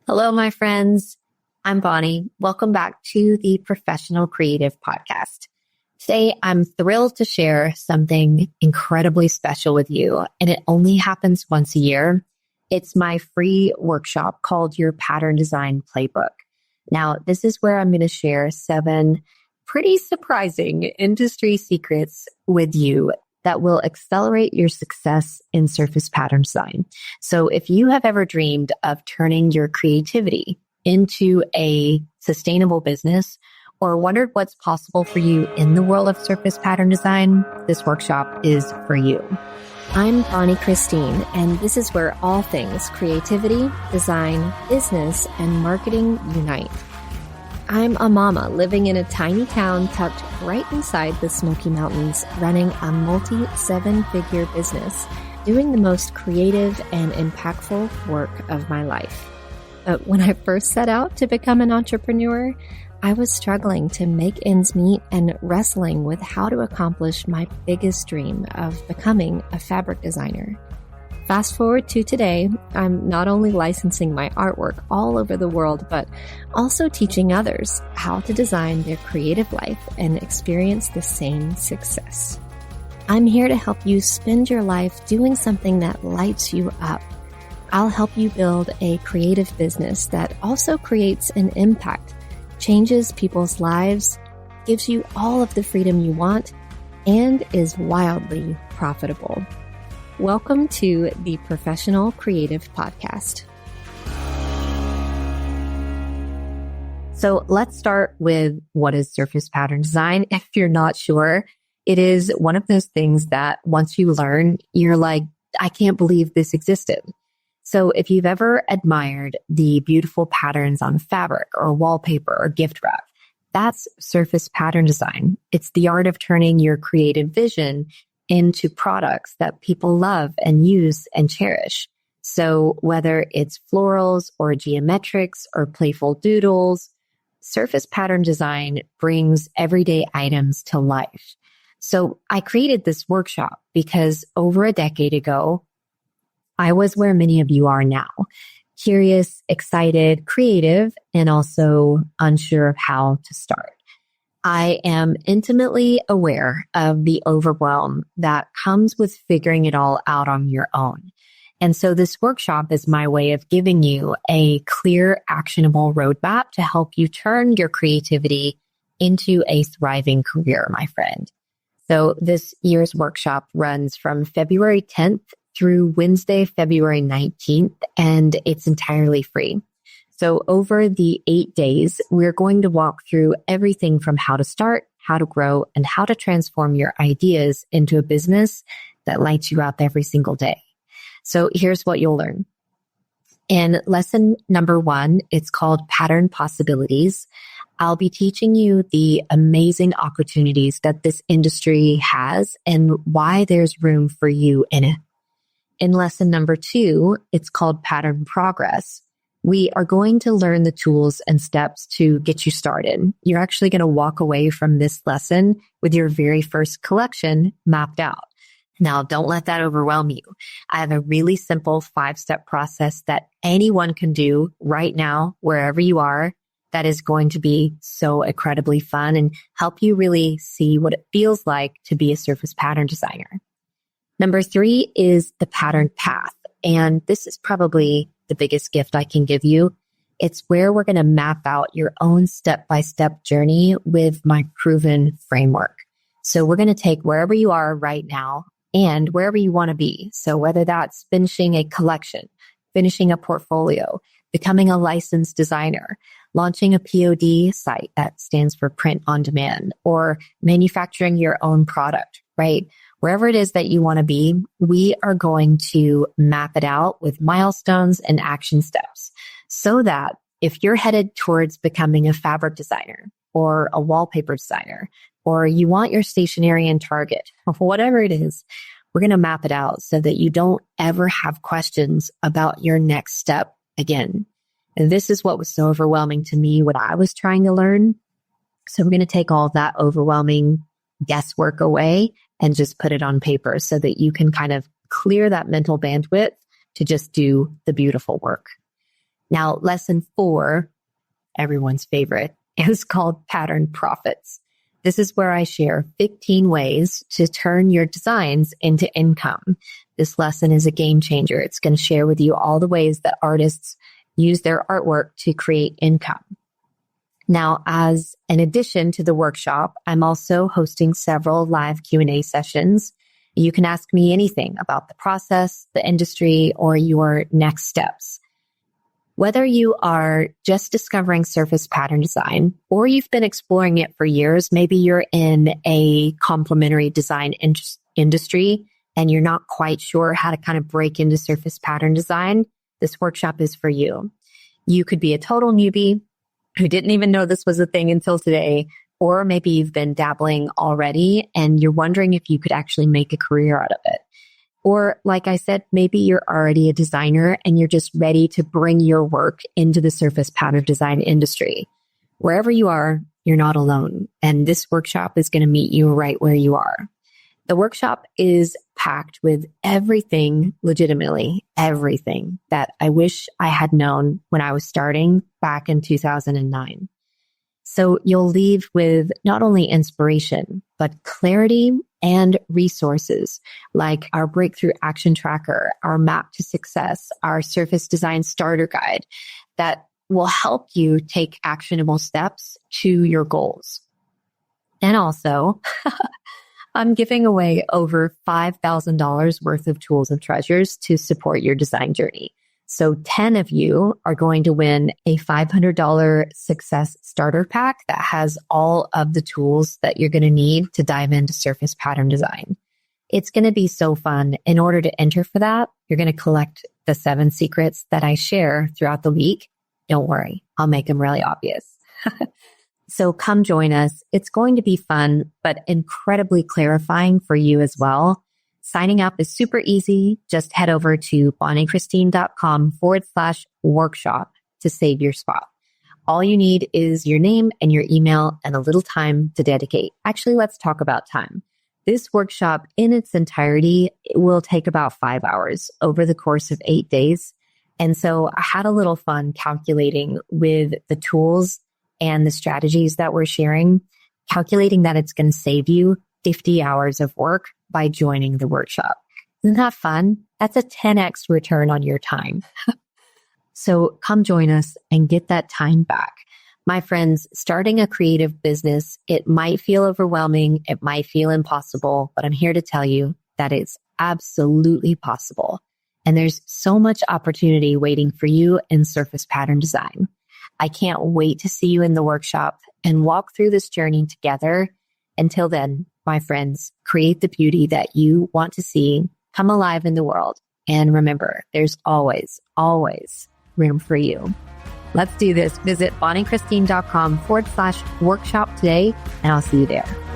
Hello, my friends. I'm Bonnie. Welcome back to the Professional Creative Podcast. Today, I'm thrilled to share something incredibly special with you, and it only happens once a year. It's my free workshop called Your Pattern Design Playbook. Now, this is where I'm going to share 7 pretty surprising industry secrets with you that will accelerate your success in surface pattern design. So if you have ever dreamed of turning your creativity into a sustainable business or wondered what's possible for you in the world of surface pattern design, this workshop is for you. I'm Bonnie Christine, and this is where all things creativity, design, business, and marketing unite. I'm a mama living in a tiny town tucked right inside the Smoky Mountains, running a multi-7-figure business, doing the most creative and impactful work of my life. But when I first set out to become an entrepreneur, I was struggling to make ends meet and wrestling with how to accomplish my biggest dream of becoming a fabric designer. Fast forward to today, I'm not only licensing my artwork all over the world, but also teaching others how to design their creative life and experience the same success. I'm here to help you spend your life doing something that lights you up. I'll help you build a creative business that also creates an impact, changes people's lives, gives you all of the freedom you want, and is wildly profitable. Welcome to the Professional Creative Podcast. So let's start with what is surface pattern design. If you're not sure, it is one of those things that once you learn, you're like, I can't believe this existed. So if you've ever admired the beautiful patterns on fabric or wallpaper or gift wrap, that's surface pattern design. It's the art of turning your creative vision into products that people love and use and cherish. So whether it's florals or geometrics or playful doodles, surface pattern design brings everyday items to life. So I created this workshop because over a decade ago, I was where many of you are now, curious, excited, creative, and also unsure of how to start. I am intimately aware of the overwhelm that comes with figuring it all out on your own. And so this workshop is my way of giving you a clear, actionable roadmap to help you turn your creativity into a thriving career, my friend. So this year's workshop runs from February 10th through Wednesday, February 19th, and it's entirely free. So over the 8 days, we're going to walk through everything from how to start, how to grow, and how to transform your ideas into a business that lights you up every single day. So here's what you'll learn. In lesson number 1, it's called Pattern Possibilities. I'll be teaching you the amazing opportunities that this industry has and why there's room for you in it. In lesson number 2, it's called Pattern Progress. We are going to learn the tools and steps to get you started. You're actually going to walk away from this lesson with your very first collection mapped out. Now, don't let that overwhelm you. I have a really simple 5-step process that anyone can do right now, wherever you are, that is going to be so incredibly fun and help you really see what it feels like to be a surface pattern designer. Number 3 is the pattern path. And this is probably the biggest gift I can give you. It's where we're going to map out your own step-by-step journey with my proven framework. So we're going to take wherever you are right now and wherever you want to be. So whether that's finishing a collection, finishing a portfolio, becoming a licensed designer, launching a POD site that stands for print on demand, or manufacturing your own product, right? Wherever it is that you want to be, we are going to map it out with milestones and action steps so that if you're headed towards becoming a fabric designer or a wallpaper designer, or you want your stationery in Target, whatever it is, we're going to map it out so that you don't ever have questions about your next step again. And this is what was so overwhelming to me when I was trying to learn. So we're going to take all of that overwhelming guesswork away and just put it on paper so that you can kind of clear that mental bandwidth to just do the beautiful work. Now, lesson 4, everyone's favorite, is called Pattern Profits. This is where I share 15 ways to turn your designs into income. This lesson is a game changer. It's going to share with you all the ways that artists use their artwork to create income. Now, as an addition to the workshop, I'm also hosting several live Q&A sessions. You can ask me anything about the process, the industry, or your next steps. Whether you are just discovering surface pattern design or you've been exploring it for years, maybe you're in a complementary design industry and you're not quite sure how to kind of break into surface pattern design, this workshop is for you. You could be a total newbie who didn't even know this was a thing until today, or maybe you've been dabbling already and you're wondering if you could actually make a career out of it. Or like I said, maybe you're already a designer and you're just ready to bring your work into the surface pattern design industry. Wherever you are, you're not alone. And this workshop is going to meet you right where you are. The workshop is packed with everything, legitimately everything that I wish I had known when I was starting back in 2009. So you'll leave with not only inspiration, but clarity and resources like our breakthrough action tracker, our map to success, our surface design starter guide that will help you take actionable steps to your goals. And also, I'm giving away over $5,000 worth of tools and treasures to support your design journey. So 10 of you are going to win a $500 success starter pack that has all of the tools that you're going to need to dive into surface pattern design. It's going to be so fun. In order to enter for that, you're going to collect the 7 secrets that I share throughout the week. Don't worry, I'll make them really obvious. So come join us. It's going to be fun, but incredibly clarifying for you as well. Signing up is super easy. Just head over to bonniechristine.com/workshop to save your spot. All you need is your name and your email and a little time to dedicate. Actually, let's talk about time. This workshop in its entirety will take about 5 hours over the course of 8 days. And so I had a little fun calculating with the tools and the strategies that we're sharing, calculating that it's going to save you 50 hours of work by joining the workshop. Isn't that fun? That's a 10x return on your time. So come join us and get that time back. My friends, starting a creative business, it might feel overwhelming. It might feel impossible, but I'm here to tell you that it's absolutely possible. And there's so much opportunity waiting for you in surface pattern design. I can't wait to see you in the workshop and walk through this journey together. Until then, my friends, create the beauty that you want to see come alive in the world. And remember, there's always, always room for you. Let's do this. Visit bonniechristine.com/workshop today, and I'll see you there.